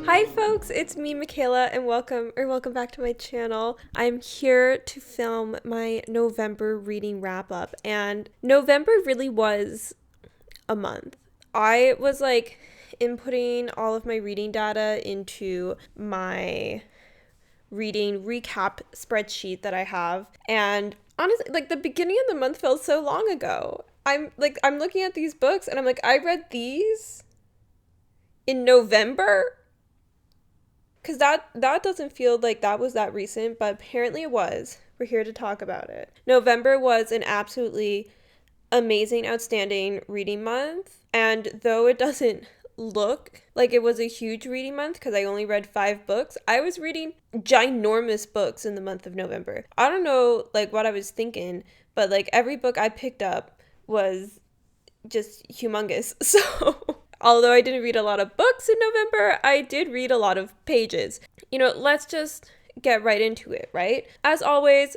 Hi folks, it's me Michaela and welcome back to my channel. I'm here to film my November reading wrap up, and November really was a month. I was like inputting all of my reading data into my reading recap spreadsheet that I have, and honestly, like the beginning of the month felt so long ago. I'm looking at these books and I'm like, I read these in November? Because that doesn't feel like that was that recent, but apparently it was. We're here to talk about it. November was an absolutely amazing, outstanding reading month. And though it doesn't look like it was a huge reading month because I only read 5 books, I was reading ginormous books in the month of November. I don't know like what I was thinking, but like every book I picked up was just humongous. So although I didn't read a lot of books in November, I did read a lot of pages. Let's just get right into it, right? As always,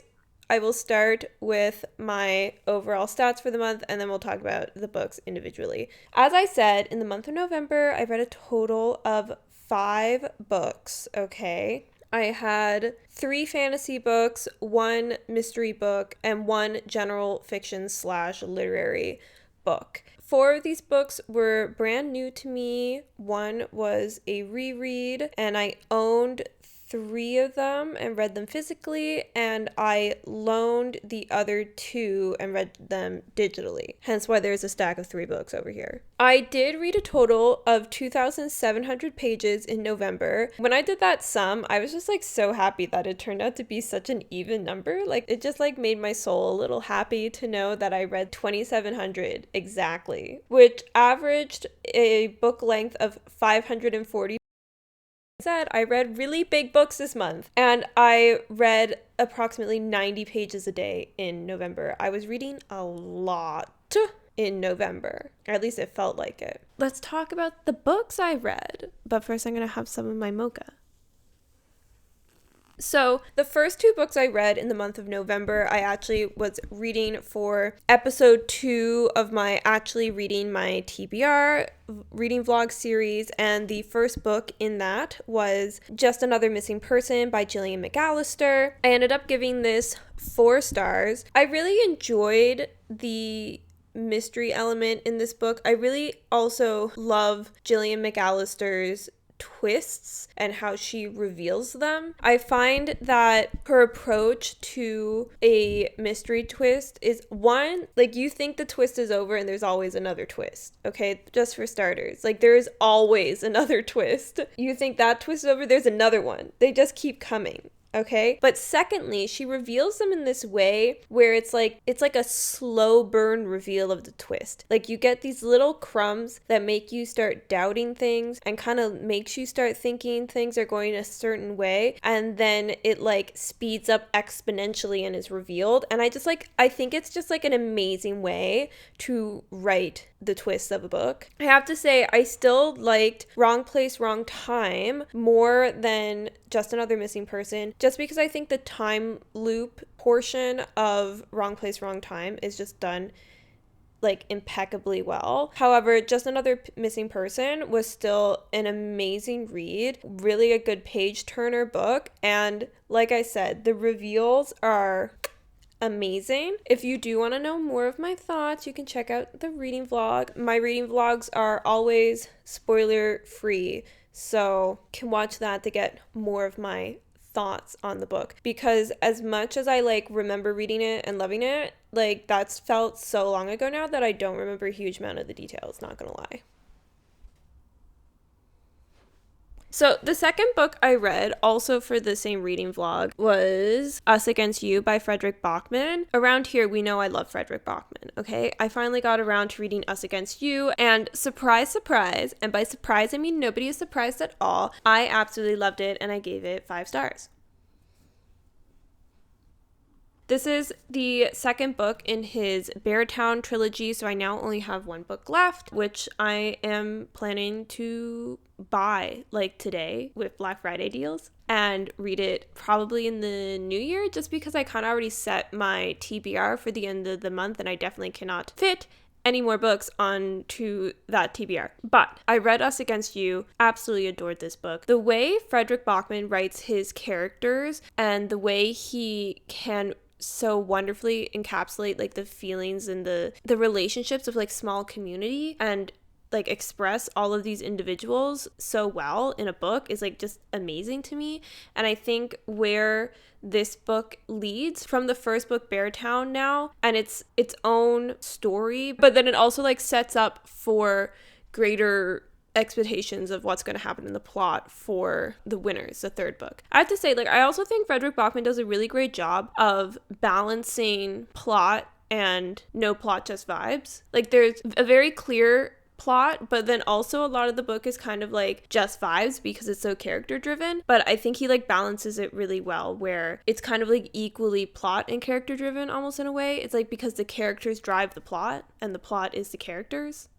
I will start with my overall stats for the month, and then we'll talk about the books individually. As I said, in the month of November, I read a total of 5 books, okay? I had 3 fantasy books, 1 mystery book, and 1 general fiction / literary book. 4 of these books were brand new to me. 1 was a reread, and I owned 3 of them and read them physically, and I loaned the other 2 and read them digitally. Hence why there's a stack of 3 books over here. I did read a total of 2,700 pages in November. When I did that sum, I was just like so happy that it turned out to be such an even number. Like it just like made my soul a little happy to know that I read 2,700 exactly, which averaged a book length of 540. Said I read really big books this month, and I read approximately 90 pages a day in November. I was reading a lot in November, or at least it felt like it. Let's talk about the books I read, but first I'm gonna have some of my mocha. So the first 2 books I read in the month of November, I actually was reading for episode 2 of my actually reading my TBR reading vlog series, and the first book in that was Just Another Missing Person by Gillian McAllister. I ended up giving this 4 stars. I really enjoyed the mystery element in this book. I really also love Gillian McAllister's twists and how she reveals them. I find that her approach to a mystery twist is one, like you think the twist is over and there's always another twist, okay? Just for starters, like there is always another twist. You think that twist is over, there's another one. They just keep coming. Okay. But secondly, she reveals them in this way where it's like a slow burn reveal of the twist. Like you get these little crumbs that make you start doubting things and kind of makes you start thinking things are going a certain way. And then it like speeds up exponentially and is revealed. And I think it's just like an amazing way to write the twists of a book. I have to say, I still liked Wrong Place, Wrong Time more than Just Another Missing Person, just because I think the time loop portion of Wrong Place, Wrong Time is just done like impeccably well. However, Just Another Missing Person was still an amazing read, really a good page turner book, and like I said, the reveals are amazing. If you do want to know more of my thoughts, you can check out the reading vlog. My reading vlogs are always spoiler free, so you can watch that to get more of my thoughts on the book, because as much as I like remember reading it and loving it, like that's felt so long ago now that I don't remember a huge amount of the details, not gonna lie. So the second book I read, also for the same reading vlog, was Us Against You by Fredrik Backman. Around here, we know I love Fredrik Backman, okay? I finally got around to reading Us Against You, and surprise, surprise, and by surprise I mean nobody is surprised at all, I absolutely loved it and I gave it 5 stars. This is the second book in his Beartown trilogy, so I now only have 1 book left, which I am planning to buy like today with Black Friday deals and read it probably in the new year, just because I kind of already set my TBR for the end of the month and I definitely cannot fit any more books onto that TBR. But I read Us Against You, absolutely adored this book. The way Fredrik Backman writes his characters and the way he can so wonderfully encapsulate like the feelings and the relationships of like small community and like express all of these individuals so well in a book is like just amazing to me. And I think where this book leads from the first book, Beartown, now, and it's its own story, but then it also like sets up for greater expectations of what's going to happen in the plot for the winners, the third book. I have to say, like, I also think Fredrik Backman does a really great job of balancing plot and no plot, just vibes. Like, there's a very clear plot, but then also a lot of the book is kind of like just vibes because it's so character driven. But I think he like balances it really well where it's kind of like equally plot and character driven almost in a way. It's like because the characters drive the plot and the plot is the characters.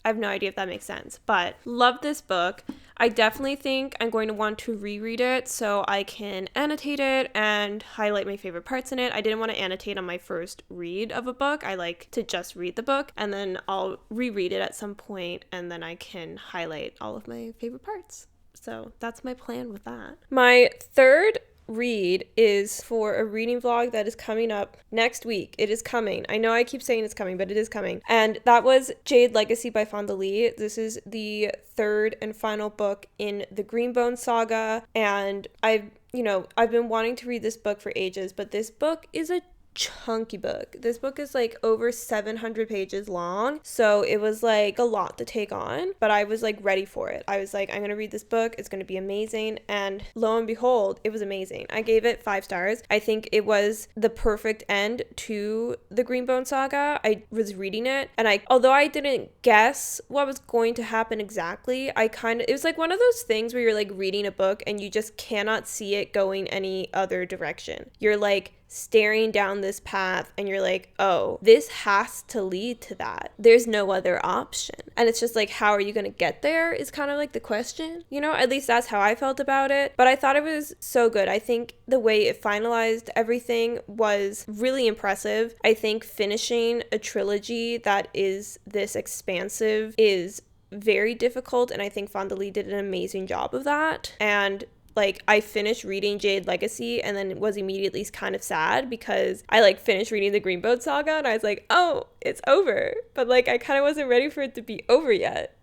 I have no idea if that makes sense, but love this book. I definitely think I'm going to want to reread it so I can annotate it and highlight my favorite parts in it. I didn't want to annotate on my first read of a book. I like to just read the book and then I'll reread it at some point and then I can highlight all of my favorite parts. So that's my plan with that. My third read is for a reading vlog that is coming up next week. It is coming. I know I keep saying it's coming, but it is coming. And that was Jade Legacy by Fonda. This is the third and final book in the Greenbone saga. And I've been wanting to read this book for ages, but this book is a chunky book. This book is like over 700 pages long, so it was like a lot to take on, but I was like ready for it. I was like, I'm gonna read this book, it's gonna be amazing, and lo and behold, it was amazing. I gave it 5 stars. I think it was the perfect end to the Greenbone saga. I was reading it, and although I didn't guess what was going to happen exactly, it was like one of those things where you're like reading a book and you just cannot see it going any other direction. You're like staring down this path and you're like, oh, this has to lead to that. There's no other option. And it's just like, how are you going to get there is kind of like the question, at least that's how I felt about it. But I thought it was so good. I think the way it finalized everything was really impressive. I think finishing a trilogy that is this expansive is very difficult, and I think Fonda did an amazing job of that. And like, I finished reading Jade Legacy and then was immediately kind of sad because I like finished reading the Greenbone saga and I was like, oh, it's over. But like, I kind of wasn't ready for it to be over yet,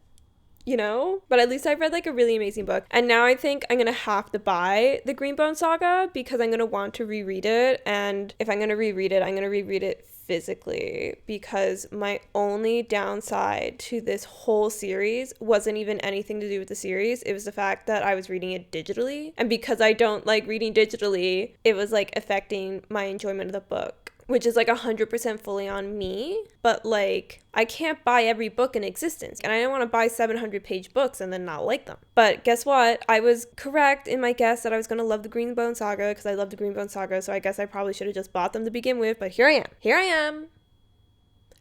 But at least I read like a really amazing book. And now I think I'm going to have to buy the Greenbone saga because I'm going to want to reread it. And if I'm going to reread it, I'm going to reread it physically, because my only downside to this whole series wasn't even anything to do with the series. It was the fact that I was reading it digitally, and because I don't like reading digitally, it was like affecting my enjoyment of the book, which is like 100% fully on me. But like, I can't buy every book in existence, and I don't want to buy 700-page books and then not like them. But guess what? I was correct in my guess that I was going to love the Greenbone saga because I love the Greenbone saga, so I guess I probably should have just bought them to begin with. But here I am,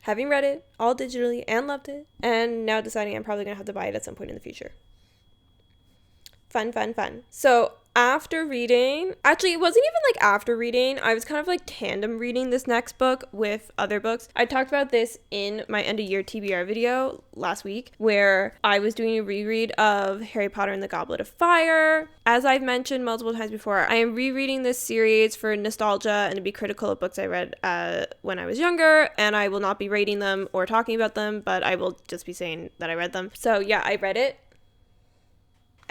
having read it all digitally and loved it, and now deciding I'm probably going to have to buy it at some point in the future. Fun. So after reading, actually it wasn't even like after reading, I was kind of like tandem reading this next book with other books. I talked about this in my end of year TBR video last week, where I was doing a reread of Harry Potter and the Goblet of Fire. As I've mentioned multiple times before, I am rereading this series for nostalgia and to be critical of books I read when I was younger, and I will not be rating them or talking about them, but I will just be saying that I read them. So yeah, I read it.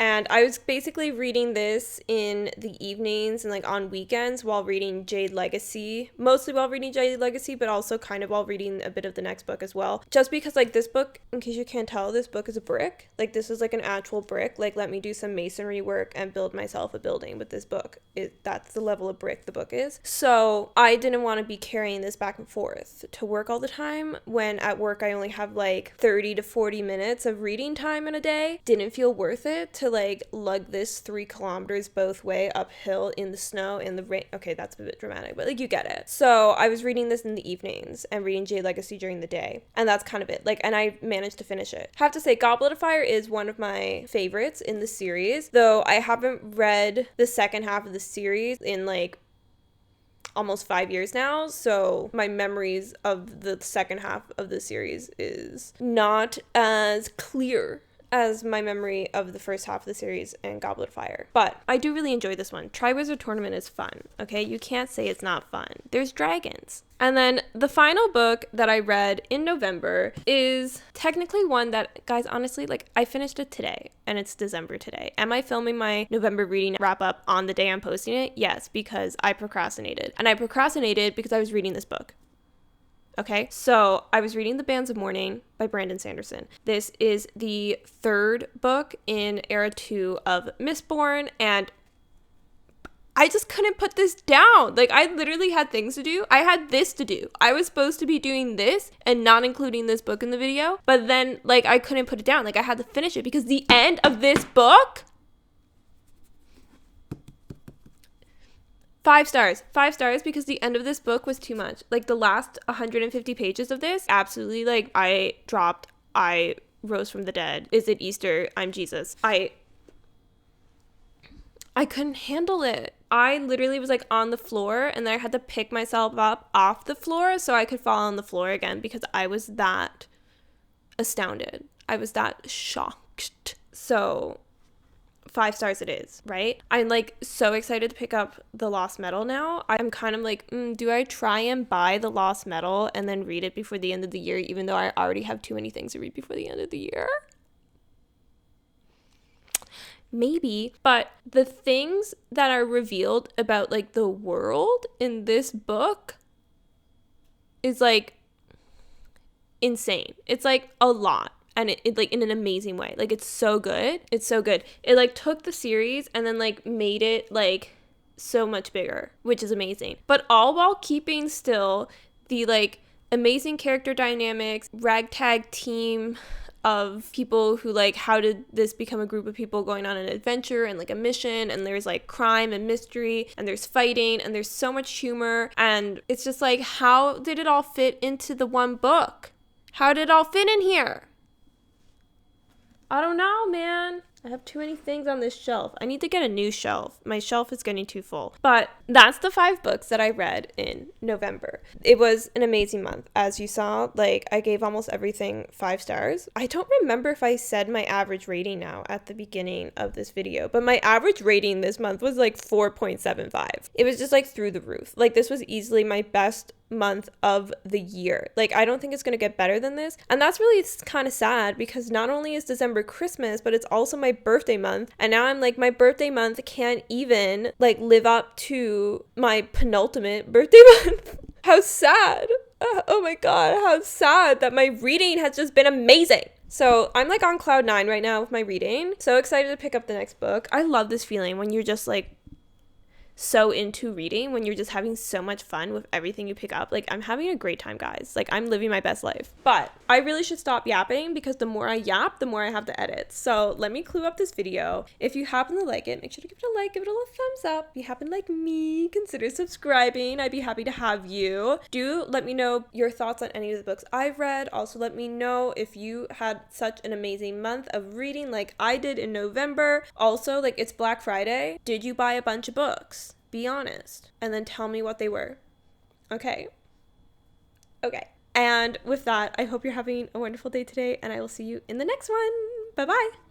And I was basically reading this in the evenings and like on weekends while reading Jade Legacy, mostly while reading Jade Legacy, but also kind of while reading a bit of the next book as well. Just because like this book, in case you can't tell, this book is a brick. Like this is like an actual brick. Like let me do some masonry work and build myself a building with this book. That's the level of brick the book is. So I didn't want to be carrying this back and forth to work all the time when at work I only have like 30 to 40 minutes of reading time in a day. Didn't feel worth it to like lug this 3 kilometers both way uphill in the snow, in the rain. Okay, that's a bit dramatic, but like you get it. So I was reading this in the evenings and reading Jade Legacy during the day, and that's kind of it. Like, and I managed to finish it. Have to say, Goblet of Fire is one of my favorites in the series, though I haven't read the second half of the series in like almost 5 years now, so my memories of the second half of the series is not as clear as my memory of the first half of the series and Goblet of Fire. But I do really enjoy this one. Triwizard Tournament is fun, okay? You can't say it's not fun. There's dragons. And then the final book that I read in November is technically one that, guys, honestly, like, I finished it today, and it's December today. Am I filming my November reading wrap up on the day I'm posting it? Yes, because I procrastinated. And I procrastinated because I was reading this book. Okay, so I was reading The Bands of Mourning by Brandon Sanderson. This is the third book in Era 2 of Mistborn, and I just couldn't put this down. Like, I literally had things to do. I had this to do. I was supposed to be doing this and not including this book in the video, but then, like, I couldn't put it down. Like, I had to finish it because the end of this book... 5 stars. 5 stars because the end of this book was too much. Like, the last 150 pages of this, absolutely, like, I rose from the dead. Is it Easter? I'm Jesus. I couldn't handle it. I literally was, like, on the floor, and then I had to pick myself up off the floor so I could fall on the floor again because I was that astounded. I was that shocked. So... 5 stars it is, right? I'm like so excited to pick up The Lost Metal now. I'm kind of like, do I try and buy The Lost Metal and then read it before the end of the year, even though I already have too many things to read before the end of the year? Maybe, but the things that are revealed about like the world in this book is like insane. It's like a lot. And it like in an amazing way. Like, it's so good. It's so good. It like took the series and then like made it like so much bigger, which is amazing. But all while keeping still the like amazing character dynamics, ragtag team of people who like, how did this become a group of people going on an adventure and like a mission, and there's like crime and mystery and there's fighting and there's so much humor, and it's just like, how did it all fit into the one book? How did it all fit in here? I don't know, man. I have too many things on this shelf. I need to get a new shelf. My shelf is getting too full. But that's the 5 books that I read in November. It was an amazing month. As you saw, like, I gave almost everything 5 stars. I don't remember if I said my average rating now at the beginning of this video, but my average rating this month was like 4.75. It was just like through the roof. Like, this was easily my best month of the year. Like, I don't think it's gonna get better than this, and that's really kind of sad because not only is December Christmas, but it's also my birthday month, and now I'm like, my birthday month can't even like live up to my penultimate birthday month. How sad. Oh my god, how sad that my reading has just been amazing. So I'm like on cloud 9 right now with my reading. So excited to pick up the next book. I love this feeling when you're just like so into reading, when you're just having so much fun with everything you pick up. Like, I'm having a great time, guys. Like, I'm living my best life. But I really should stop yapping because the more I yap, the more I have to edit. So let me clue up this video. If you happen to like it, make sure to give it a like, give it a little thumbs up. If you happen to like me, consider subscribing. I'd be happy to have you. Do let me know your thoughts on any of the books I've read. Also, let me know if you had such an amazing month of reading like I did in November. Also, like, it's Black Friday. Did you buy a bunch of books? Be honest, and then tell me what they were. Okay. And with that, I hope you're having a wonderful day today, and I will see you in the next one. Bye-bye.